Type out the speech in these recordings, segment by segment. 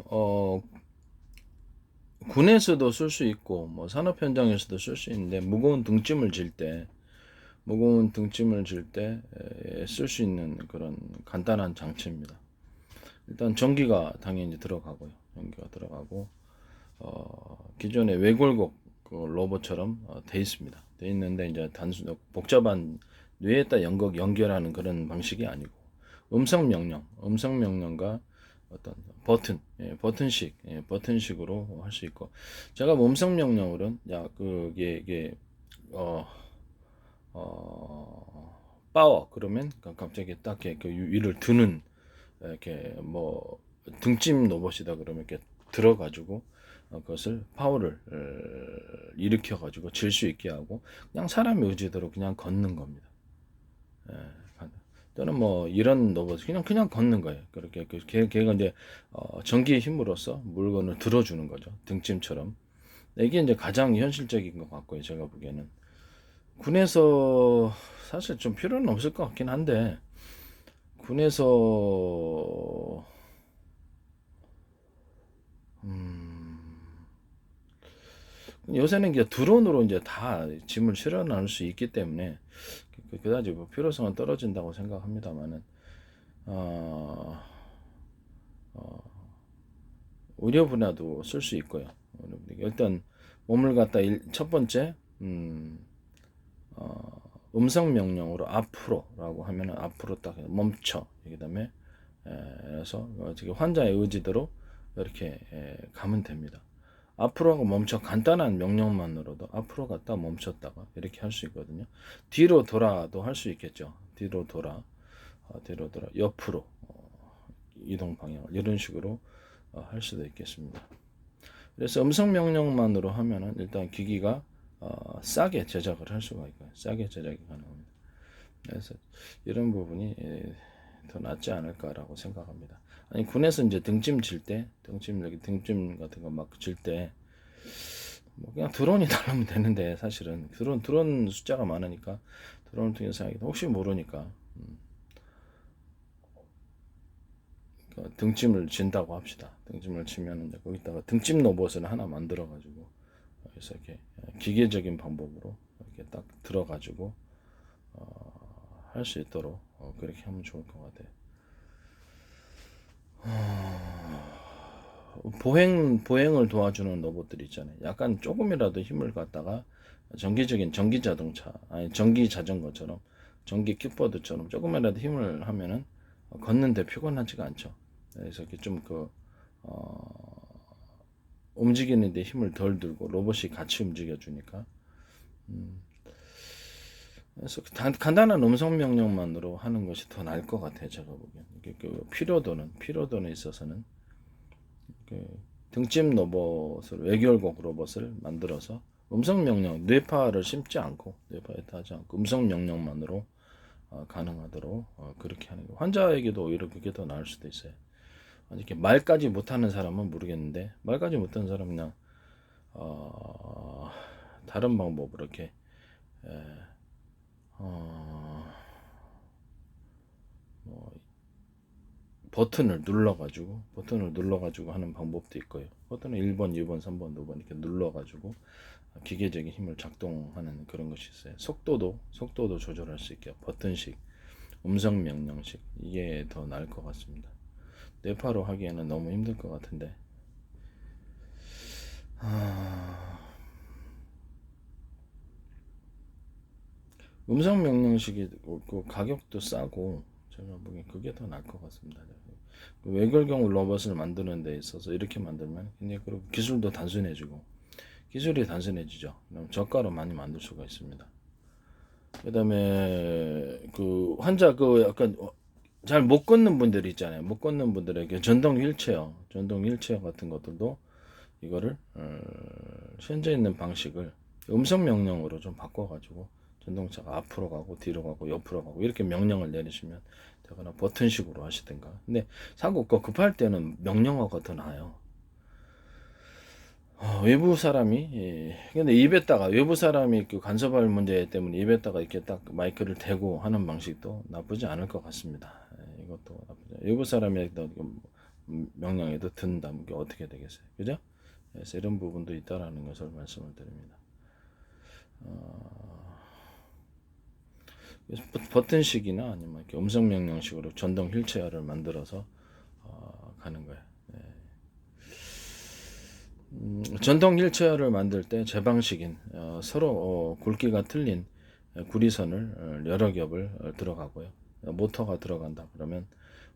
어, 군에서도 쓸 수 있고 뭐 산업 현장에서도 쓸 수 있는데 무거운 등짐을 질 때 쓸 수 있는 그런 간단한 장치입니다. 일단 전기가 당연히 들어가고요. 전기가 들어가고 기존의 외골곡 그 로봇처럼 돼 있습니다. 돼 있는데 이제 단순 복잡한 뇌에다 연결하는 그런 방식이 아니고 음성 명령과 어떤 버튼식으로 할 수 있고 제가 음성 명령으로는 야 그게 이게 어, 파워 그러면 갑자기 딱 이렇게 위를 드는 이렇게 뭐 등짐 로봇이다 그러면 이렇게 들어가지고 그것을 파워를 일으켜 가지고 질 수 있게 하고 그냥 사람의 의지대로 그냥 걷는 겁니다. 예, 또는 뭐 이런 로봇 그냥 걷는 거예요. 그렇게 걔가 이제 전기의 힘으로써 물건을 들어주는 거죠. 등짐처럼. 이게 이제 가장 현실적인 것 같고요. 제가 보기에는 군에서 사실 좀 필요는 없을 것 같긴 한데 군에서 요새는 이제 드론으로 이제 다 짐을 실어 나눌 수 있기 때문에 그다지 뭐 필요성은 떨어진다고 생각합니다만은 어, 의료 분야도 쓸 수 있고요. 일단 몸을 갖다 첫 번째 음성 명령으로 앞으로라고 하면은 앞으로 딱 멈춰. 그다음에 그래서 환자의 의지대로 이렇게 가면 됩니다. 앞으로 멈춰 간단한 명령만으로도 앞으로 갔다 멈췄다가 이렇게 할 수 있거든요. 뒤로 돌아도 할 수 있겠죠. 뒤로 돌아 옆으로 이동 방향 이런 식으로 할 수도 있겠습니다. 그래서 음성 명령만으로 하면은 일단 기기가 싸게 제작을 할 수가 있고요. 싸게 제작이 가능합니다. 그래서 이런 부분이 더 낫지 않을까라고 생각합니다. 아니 군에서 이제 등짐 같은 거 막 질 때 뭐 그냥 드론이 날라면 되는데 사실은 드론 숫자가 많으니까 드론을 통해서 하기도 혹시 모르니까 등짐을 진다고 합시다. 등짐을 치면 이제 거기다가 등짐 로봇을 하나 만들어 가지고 그래서 이렇게 기계적인 방법으로 이렇게 딱 들어가지고 할 수 있도록 그렇게 하면 좋을 것 같아요. 보행을 도와주는 로봇들 있잖아요. 약간 조금이라도 힘을 갖다가 전기 자동차, 아니 전기 자전거처럼, 전기 킥보드처럼 조금이라도 힘을 하면은 걷는데 피곤하지가 않죠. 그래서 이렇게 움직이는데 힘을 덜 들고 로봇이 같이 움직여 주니까. 그래서 간단한 음성 명령만으로 하는 것이 더 나을 것 같아요. 제가 보기엔. 필요도는 있어서는 그 등짐 로봇을 외결곡 로봇을 만들어서 음성 명령 뇌파를 뇌파에 타지 않고 음성 명령만으로 가능하도록 그렇게 하는 거. 환자에게도 오히려 그게 더 나을 수도 있어요. 이렇게 말까지 못하는 사람은 모르겠는데 말까지 못하는 사람은 그냥 어, 다른 방법으로 이렇게 어, 뭐 버튼을 눌러가지고 하는 방법도 있고요. 버튼을 1번, 2번, 3번, 5번 이렇게 눌러가지고 기계적인 힘을 작동하는 그런 것이 있어요. 속도도 조절할 수 있게 버튼식, 음성 명령식 이게 더 나을 것 같습니다. 뇌파로 하기에는 너무 힘들 것 같은데. 음성 명령식이 그 가격도 싸고 제가 보기엔 그게 더 나을 것 같습니다. 그 외결경 로봇을 만드는 데 있어서 이렇게 만들면 굉장히 그리고 기술도 단순해지고 기술이 단순해지죠. 그럼 저가로 많이 만들 수가 있습니다. 그다음에 그 환자 그 약간 잘 못 걷는 분들 있잖아요. 못 걷는 분들에게 전동 휠체어 같은 것들도 이거를 현재 있는 방식을 음성 명령으로 좀 바꿔가지고 전동차가 앞으로 가고 뒤로 가고 옆으로 가고 이렇게 명령을 내리시면 되거나 버튼식으로 하시든가. 근데 사고 급할 때는 명령어가 더 나아요. 외부 사람이 근데 외부 사람이 그 간섭할 문제 때문에 입에다가 이렇게 딱 마이크를 대고 하는 방식도 나쁘지 않을 것 같습니다. 이것도 나쁘지 외부 사람이 명령에도 든다면 이게 어떻게 되겠어요? 그죠? 그래서 이런 부분도 있다라는 것을 말씀을 드립니다. 그래서 버튼식이나 아니면 이렇게 음성 명령식으로 전동 휠체어를 만들어서 가는 거예요. 전동 휠체어를 만들 때 제 방식인 서로 굵기가 틀린 구리선을 여러 겹을 들어가고요. 모터가 들어간다 그러면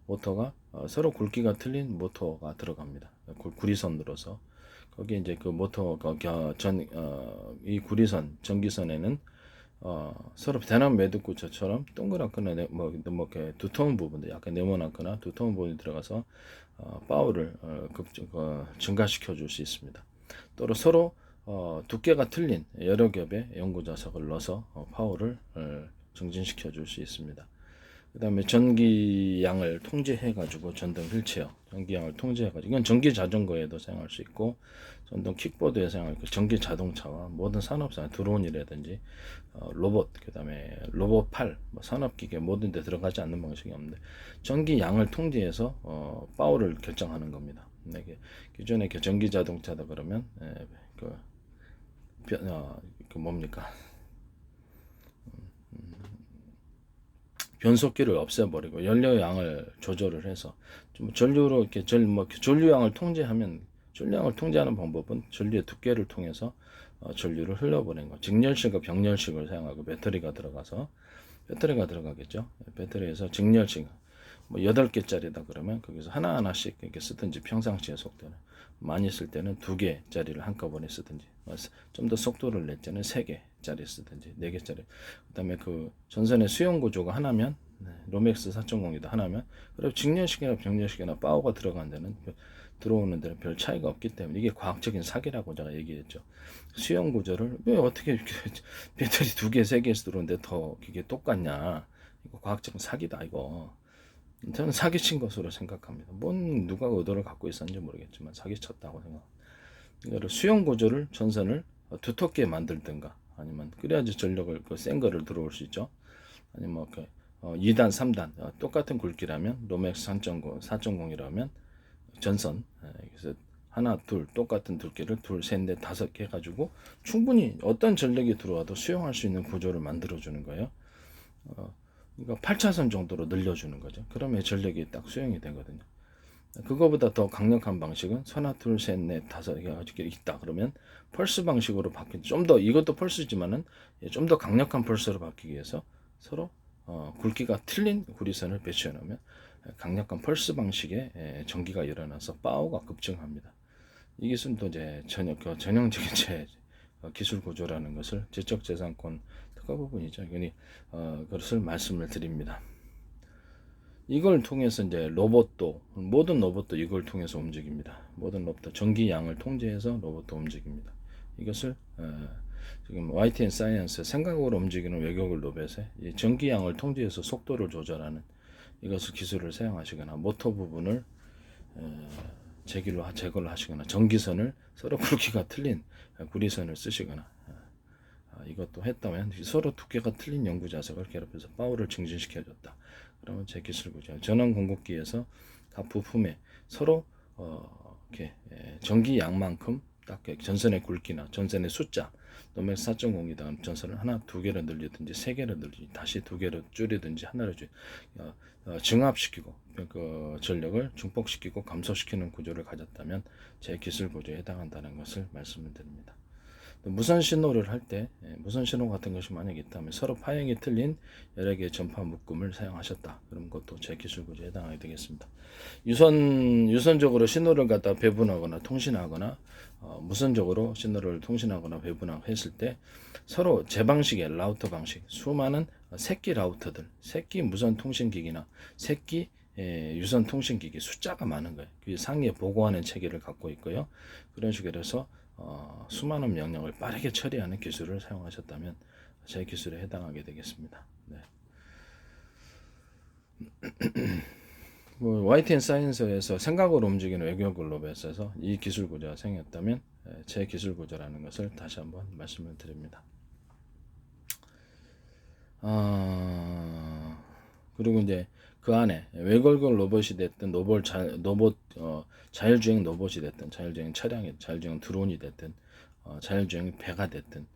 모터가 서로 굵기가 틀린 모터가 들어갑니다. 구리선으로서 거기에 이제 그 모터가 이 구리선 전기선에는 서로 대남 매듭구처럼 동그랗거나 뭐 이렇게 두터운 부분들 약간 네모나거나 두터운 부분이 들어가서 파워를 증가시켜 줄 수 있습니다. 또 서로 두께가 틀린 여러 겹의 연구 자석을 넣어서 파워를 증진시켜 줄 수 있습니다. 그 다음에 전기양을 통제해가지고 전동 휠체어, 전기양을 통제해가지고 이건 전기 자전거에도 사용할 수 있고 전동 킥보드에 사용할 수 있고 전기 자동차와 모든 산업상 드론이라든지 로봇, 그 다음에 로봇팔, 뭐 산업기계 모든 데 들어가지 않는 방식이 없는데 전기양을 통제해서 파워를 결정하는 겁니다. 기존의 전기 자동차다 그러면 그 뭡니까? 변속기를 없애버리고 연료양을 조절을 해서 좀 전류로 이렇게 전류양을 통제하면 전류양을 통제하는 방법은 전류의 두께를 통해서 전류를 흘려보내는 거. 직렬식과 병렬식을 사용하고 배터리가 들어가겠죠. 배터리에서 직렬식 뭐 8개짜리다 그러면 거기서 하나하나씩 이렇게 쓰든지 평상시의 속도는 많이 쓸 때는 2개짜리를 한꺼번에 쓰든지 좀 더 속도를 낼 때는 3개짜리 쓰든지 4개짜리 그 다음에 그 전선의 수용 구조가 하나면 로맥스 4.0이다 하나면 그리고 직렬식이나 병렬식이나 파워가 들어간 데는 들어오는 데는 별 차이가 없기 때문에 이게 과학적인 사기라고 제가 얘기했죠. 수용 구조를 왜 어떻게 이렇게 배터리 2개, 3개에서 들어오는데 더 이게 똑같냐. 이거 과학적인 사기다 이거. 저는 사기친 것으로 생각합니다. 뭔 누가 의도를 갖고 있었는지 모르겠지만 사기쳤다고 생각합니다. 이거를 수용 구조를 전선을 두텁게 만들든가 아니면 그래야지 전력을 센 거를 들어올 수 있죠. 아니면 뭐 2단, 3단 똑같은 굵기라면 로맥스 3.0, 4.0이라면 전선 그래서 하나, 둘 똑같은 두께를 둘, 셋, 넷, 5개 해가지고 충분히 어떤 전력이 들어와도 수용할 수 있는 구조를 만들어 주는 거예요. 그러니까 8차선 정도로 늘려주는 거죠. 그러면 전력이 딱 수용이 되거든요. 그거보다 더 강력한 방식은 하나, 둘, 셋, 넷, 5개가 있다. 그러면 펄스 방식으로 바뀐 좀 더 이것도 펄스지만은 좀 더 강력한 펄스로 바뀌기 위해서 서로 굵기가 틀린 구리선을 배치해 놓으면 강력한 펄스 방식의 전기가 일어나서 파워가 급증합니다. 이 기술도 이제 전형적인 기술 구조라는 것을 지적재산권 특허 부분이죠. 그것을 말씀을 드립니다. 이걸 통해서 이제 모든 로봇도 이걸 통해서 움직입니다. 모든 로봇도 전기양을 통제해서 로봇도 움직입니다. 이것을 지금 YTN 사이언스 생각으로 움직이는 외격을 로봇에 전기양을 통제해서 속도를 조절하는 이것을 기술을 사용하시거나 모터 부분을 제거를 하시거나 전기선을 서로 굵기가 틀린 구리선을 쓰시거나 이것도 했다면 서로 두께가 틀린 연구 자석을 결합해서 파워를 증진시켜줬다. 그러면 제 기술 구조 전원 공급기에서 각 부품에 서로 이렇게 전기 양만큼 딱 전선의 굵기나 전선의 숫자 노맥 4.0이다 전선을 하나, 2개를 늘리든지 3개를 늘리든지 다시 2개를 줄이든지 하나를 증압시키고 그 전력을 증폭시키고 감소시키는 구조를 가졌다면 제 기술 구조에 해당한다는 것을 말씀을 드립니다. 무선 신호를 할 때 무선 신호 같은 것이 만약에 있다면 서로 파형이 틀린 여러 개의 전파 묶음을 사용하셨다. 그럼 그것도 제 기술 구조에 해당하게 되겠습니다. 유선적으로 신호를 갖다 배분하거나 통신하거나 무선적으로 신호를 통신하거나 배분하고 했을 때 서로 제 방식의 라우터 방식 수많은 새끼 라우터들 새끼 무선 통신기기나 새끼 유선 통신기기 숫자가 많은 거예요. 그 상위에 보고하는 체계를 갖고 있고요. 그런 식으로 해서 수많은 명령을 빠르게 처리하는 기술을 사용하셨다면 제 기술에 해당하게 되겠습니다. 네. YTN 사이언스에서 생각으로 움직이는 외교 글로벌에서 이 기술 구조가 생겼다면 제 기술 구조라는 것을 다시 한번 말씀을 드립니다. 그리고 이제 그 안에 외골격 로봇이 됐든 자율주행 로봇이 됐든 자율주행 차량이 자율주행 드론이 됐든 자율주행 배가 됐든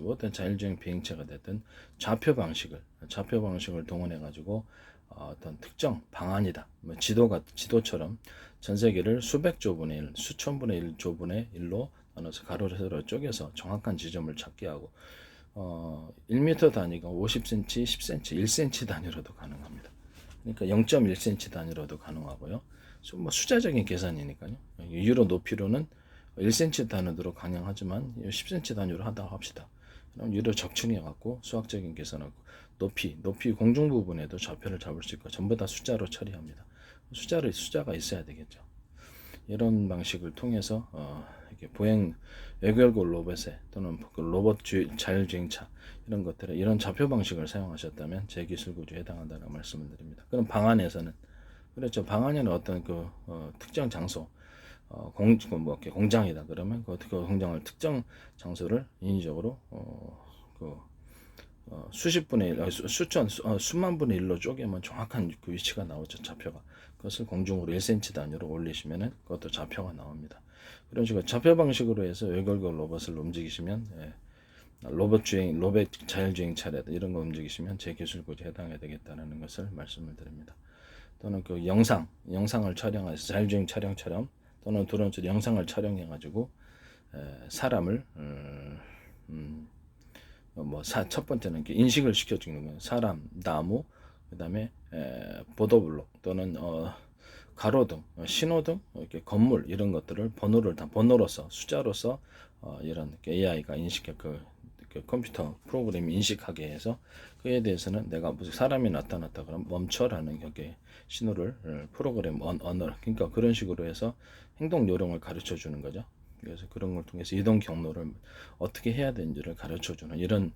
어떤 자율주행 비행체가 됐든 좌표 방식을 동원해 가지고 어떤 특정 방안이다. 뭐 지도처럼 전 세계를 수백 조분의 1, 수천 분의 1 조분의 1로 나눠서 가로로 세로 쪼개서 정확한 지점을 찾게 하고 1m 단위가 50cm, 10cm, 1cm 단위로도 가능합니다. 그러니까 0.1cm 단위로도 가능하고요. 뭐 숫자적인 계산이니까요. 유로 높이로는 1cm 단위로 가능하지만 10cm 단위로 하다 합시다. 그럼 유로 적층해 갖고 수학적인 계산하고 높이 공중 부분에도 좌표를 잡을 수 있고 전부 다 숫자로 처리합니다. 숫자가 있어야 되겠죠. 이런 방식을 통해서 이렇게 보행 외결골 로봇에 또는 그 로봇 자율주행차 이런 것들에 이런 좌표 방식을 사용하셨다면 제 기술 구조에 해당한다는 말씀을 드립니다. 그럼 방안에서는 그렇죠. 방안에는 어떤 그 특정 장소 공장이다 그러면 그 공장을 특정 장소를 인위적으로 수십 분의 1, 수만 분의 1로 쪼개면 정확한 그 위치가 나오죠. 좌표가. 그것을 공중으로 1cm 단위로 올리시면은 그것도 좌표가 나옵니다. 그런 식으로 좌표 방식으로 해서 외골격 로봇을 움직이시면 로봇 자율주행 차례다 이런 거 움직이시면 제 기술 구조에 해당해야 되겠다는 것을 말씀을 드립니다. 또는 그 영상을 촬영해서 자율주행 촬영처럼 또는 드론처럼 영상을 촬영해 가지고 사람을 첫 번째는 인식을 시켜주는 거예요. 사람, 나무, 그다음에 보도블록 또는 가로등, 신호등, 이렇게 건물 이런 것들을 번호로서 숫자로서 이런 AI가 그 컴퓨터 프로그램이 인식하게 해서 그에 대해서는 내가 무슨 사람이 나타났다 그러면 멈춰라는 격의 신호를 프로그램 언어 그러니까 그런 식으로 해서 행동 요령을 가르쳐 주는 거죠. 그래서 그런 걸 통해서 이동 경로를 어떻게 해야 되는지를 가르쳐주는 이런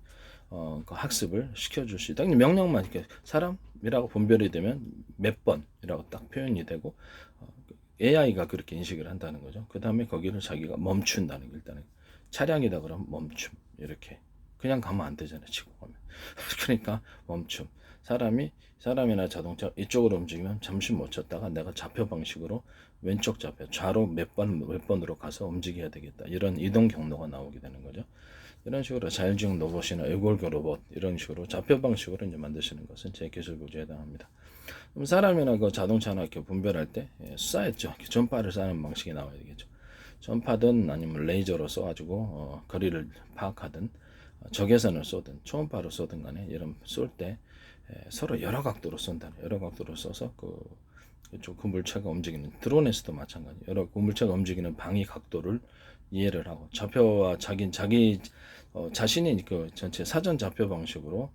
그 학습을 시켜줄 수 있다. 명령만 이렇게 사람이라고 분별이 되면 몇 번이라고 딱 표현이 되고 AI가 그렇게 인식을 한다는 거죠. 그 다음에 거기를 자기가 멈춘다는 게 일단은 차량이다 그러면 멈춤 이렇게 그냥 가면 안 되잖아요. 치고 가면 그러니까 멈춤. 사람이나 자동차 이쪽으로 움직이면 잠시 멈췄다가 내가 좌표 방식으로 왼쪽 좌표 좌로 몇 번으로 가서 움직여야 되겠다. 이런 이동 경로가 나오게 되는 거죠. 이런 식으로 자율주행 로봇이나 외골격 로봇 이런 식으로 좌표 방식으로 이제 만드시는 것은 제 기술 구조에 해당합니다. 그럼 사람이나 그 자동차나 이렇게 분별할 때 쏴야죠. 전파를 쏴는 방식이 나와야 되겠죠. 전파든 아니면 레이저로 쏴가지고 거리를 파악하든 적외선을 쏘든 초음파로 쏘든 간에 이런 쏠 때 서로 여러 각도로 쏜다. 여러 각도로 써서 그 물체가 움직이는 드론에서도 마찬가지. 여러 그 물체가 움직이는 방위 각도를 이해를 하고 좌표와 자신이 그 전체 사전 좌표 방식으로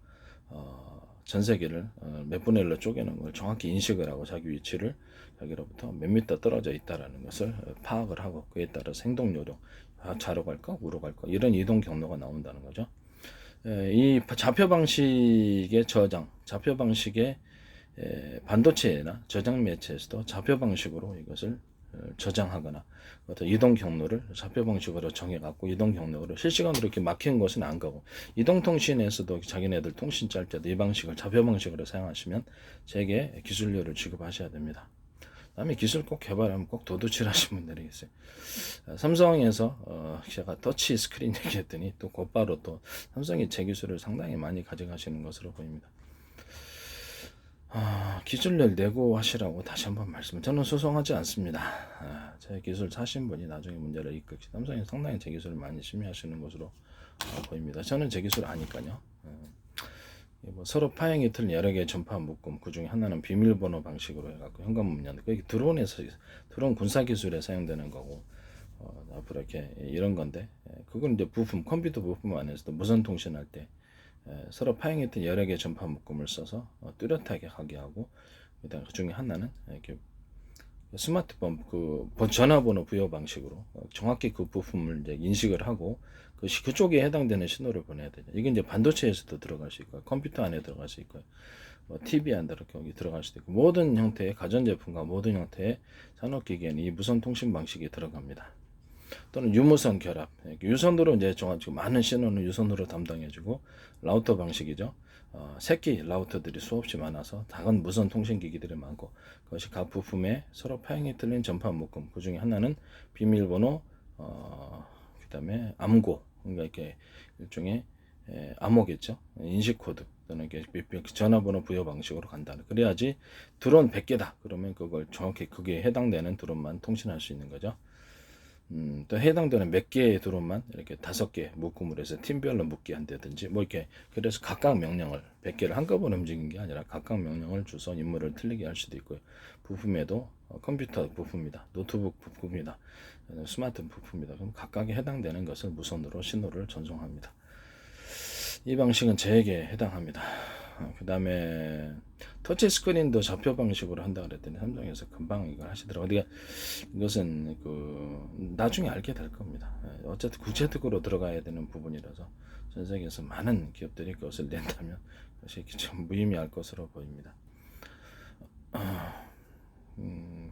전 세계를 몇 분의 1로 쪼개는 걸 정확히 인식을 하고 자기 위치를 여기로부터 몇 미터 떨어져 있다라는 것을 파악을 하고 그에 따라서 행동 요령 좌로 갈까 우로 갈까 이런 이동 경로가 나온다는 거죠. 이 좌표 방식의 좌표 방식의 반도체나 저장 매체에서도 좌표 방식으로 이것을 저장하거나 어떤 이동 경로를 좌표 방식으로 정해갖고 이동 경로를 실시간으로 이렇게 막힌 것은 안 가고 이동통신에서도 자기네들 통신 짤 때도 이 방식을 좌표 방식으로 사용하시면 제게 기술료를 지급하셔야 됩니다. 다음에 기술 꼭 개발하면 꼭 도둑질 하신 분들이 있어요. 삼성에서 제가 터치 스크린 얘기했더니 또 곧바로 또 삼성이 제 기술을 상당히 많이 가져가시는 것으로 보입니다. 기술료를 내고 하시라고 다시 한번 말씀. 저는 소송하지 않습니다. 제 기술 사신 분이 나중에 문제를 일으킬지 삼성이 상당히 제 기술을 많이 심의하시는 것으로 보입니다. 저는 제 기술 아니까요. 뭐 서로 파행이 틀린 여러 개의 전파 묶음 그 중에 하나는 비밀번호 방식으로 해갖고 현관문 여는 그게 드론 군사 기술에 사용되는 거고 앞으로 이렇게 이런 건데 그건 이제 컴퓨터 부품 안에서도 무선 통신할 때 서로 파행이 틀린 여러 개의 전파 묶음을 써서 뚜렷하게 하게 하고 그다음 그 중에 하나는 이렇게 스마트폰 그 전화번호 부여 방식으로 정확히 그 부품을 이제 인식을 하고 그쪽에 해당되는 신호를 보내야 되죠. 이게 이제 반도체에서도 들어갈 수 있고 컴퓨터 안에 들어갈 수 있고 뭐 TV 안에 여기 들어갈 수도 있고 모든 형태의 가전제품과 모든 형태의 산업기기에는 이 무선 통신 방식이 들어갑니다. 또는 유무선 결합 유선으로 이제 많은 신호는 유선으로 담당해주고 라우터 방식이죠. 새끼 라우터들이 수없이 많아서 작은 무선 통신 기기들이 많고, 그것이 각 부품에 서로 파형이 틀린 전파 묶음, 그 중에 하나는 비밀번호, 그다음에 암고, 그러니까 이렇게 일종의 암호겠죠. 인식 코드 또는 이렇게 전화번호 부여 방식으로 간다. 그래야지 드론 100개다. 그러면 그걸 정확히 그게 해당되는 드론만 통신할 수 있는 거죠. 또 해당되는 몇 개의 드론만 이렇게 5개 묶음을 해서 팀별로 묶게 한다든지 뭐 이렇게, 그래서 각각 명령을 100개를 한꺼번에 움직이는 게 아니라 각각 명령을 줘서 임무를 틀리게 할 수도 있고요. 부품에도 컴퓨터 부품이다, 노트북 부품이다, 스마트 부품이다. 그럼 각각에 해당되는 것을 무선으로 신호를 전송합니다. 이 방식은 제에게 해당합니다. 그 다음에 터치 스크린도 좌표 방식으로 한다 그랬더니 삼성에서 금방 이걸 하시더라고요. 그러니까 이것은 나중에 알게 될 겁니다. 어쨌든 구체적으로 들어가야 되는 부분이라서 전 세계에서 많은 기업들이 그것을 낸다면 그것이 좀 무의미할 것으로 보입니다.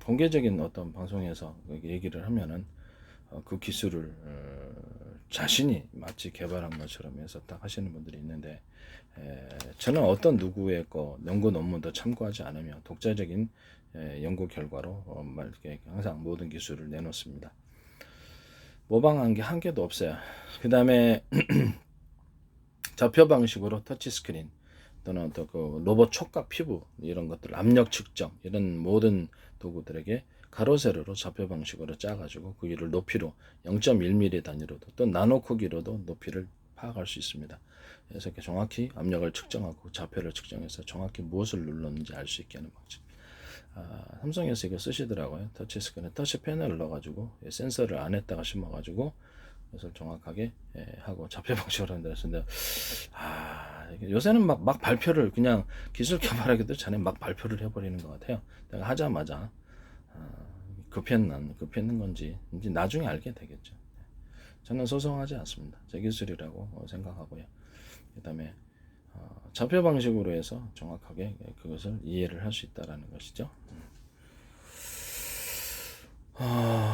공개적인 어떤 방송에서 얘기를 하면은 그 기술을 자신이 마치 개발한 것처럼 해서 딱 하시는 분들이 있는데, 저는 어떤 누구의 연구 논문도 참고하지 않으며 독자적인 연구 결과로 항상 모든 기술을 내놓습니다. 모방한 게 한 개도 없어요. 그 다음에 좌표 방식으로 터치 스크린 또는 또 그 로봇 촉각 피부 이런 것들, 압력 측정 이런 모든 도구들에게 가로 세로로 좌표 방식으로 짜가지고 그 위를 높이로 0.1mm 단위로도 또 나노 크기로도 높이를 파악할 수 있습니다. 그래서 이렇게 정확히 압력을 측정하고 좌표를 측정해서 정확히 무엇을 눌렀는지 알 수 있게 하는 방식. 삼성에서 이거 쓰시더라고요. 터치 스크린, 터치 패널을 넣어가지고 센서를 안에다가 심어가지고 그것을 정확하게 하고 좌표 방식으로 한다 했는데, 요새는 막 발표를 그냥 기술 개발하기도 전에 막 발표를 해버리는 것 같아요. 내가 하자마자 급했는 건지 이제 나중에 알게 되겠죠. 저는 소송하지 않습니다. 제 기술이라고 생각하고요. 그 다음에 좌표 방식으로 해서 정확하게 그것을 이해를 할 수 있다라는 것이죠.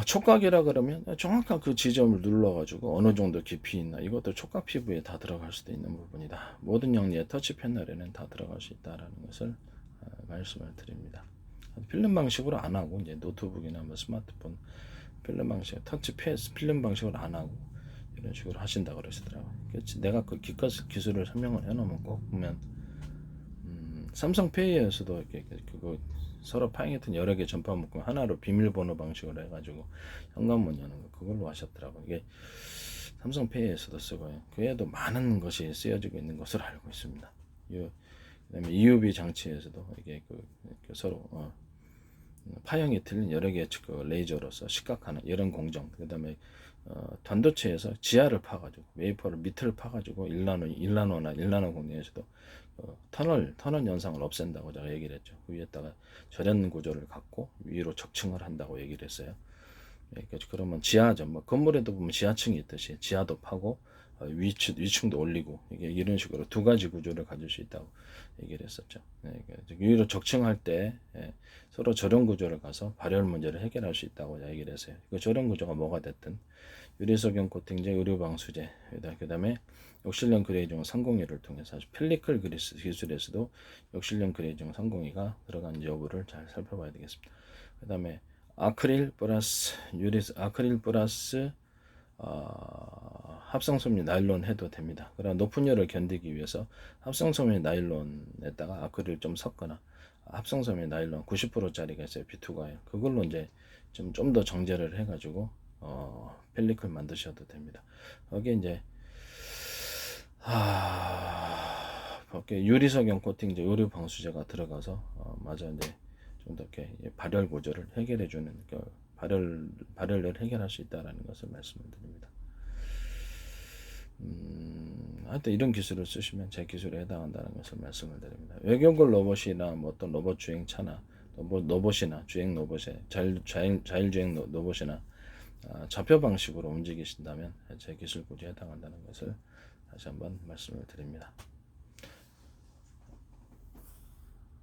촉각이라 그러면 정확한 그 지점을 눌러가지고 어느 정도 깊이 있나, 이것도 촉각 피부에 다 들어갈 수도 있는 부분이다. 모든 영리의 터치 패널에는 다 들어갈 수 있다라는 것을 말씀을 드립니다. 필름 방식으로 안 하고 이제 노트북이나 뭐 스마트폰 필름 방식, 터치 필름 방식으로 안 하고 이런 식으로 하신다 그러시더라고요. 내가 그 기술을 설명을 해놓으면 꼭 보면 삼성페이에서도 이렇게 그거 서로 파행했던 여러 개 전파 묶음 하나로 비밀번호 방식으로 해가지고 현관문 여는 거 그걸로 하셨더라고요. 이게 삼성페이에서도 쓰고요. 그 외에도 많은 것이 쓰여지고 있는 것으로 알고 있습니다. 그다음에 EUV 장치에서도 이게 서로 파형이 틀린 여러 개의 레이저로서 시각하는 이런 공정, 그 다음에 반도체에서 지하를 파가지고 웨이퍼를 밑을 파가지고 1나노나 1나노 공정에서도 터널 현상을 없앤다고 제가 얘기를 했죠. 그 위에다가 절연 구조를 갖고 위로 적층을 한다고 얘기를 했어요. 그러면 지하점, 건물에도 보면 지하층이 있듯이 지하도 파고 위층도 올리고 이런 식으로 두 가지 구조를 가질 수 있다고 얘기를 했었죠. 위로 적층할 때 서로 절연 구조를 가서 발열 문제를 해결할 수 있다고 얘기를 했어요. 그 절연 구조가 뭐가 됐든 유리석용 코팅제, 의류 방수제, 그다음에 욕실형 그레이징 301을 통해서 펠리클 그리스 기술에서도 욕실형 그레이징 302가 들어간 여부를 잘 살펴봐야 되겠습니다. 그다음에 아크릴 플러스 합성섬유 나일론 해도 됩니다. 그러나 높은 열을 견디기 위해서 합성섬유 나일론에다가 아크릴 좀 섞거나 합성섬유 나일론 90%짜리가 있어요. B2가요. 그걸로 이제 좀 더 정제를 해가지고 펠리클 만드셔도 됩니다. 거기에 이제 유리석용 코팅제, 의류 방수제가 들어가서 맞아 이제 좀 더 이렇게 발열 구조를 해결해주는 발열을 해결할 수 있다라는 것을 말씀을 드립니다. 하여튼 이런 기술을 쓰시면 제 기술에 해당한다는 것을 말씀을 드립니다. 외경골 로봇이나 뭐 어떤 로봇 주행차나 로봇이나 주행 로봇에 자율주행 로봇이나 좌표 방식으로 움직이신다면 제 기술구조에 해당한다는 것을 다시 한번 말씀을 드립니다.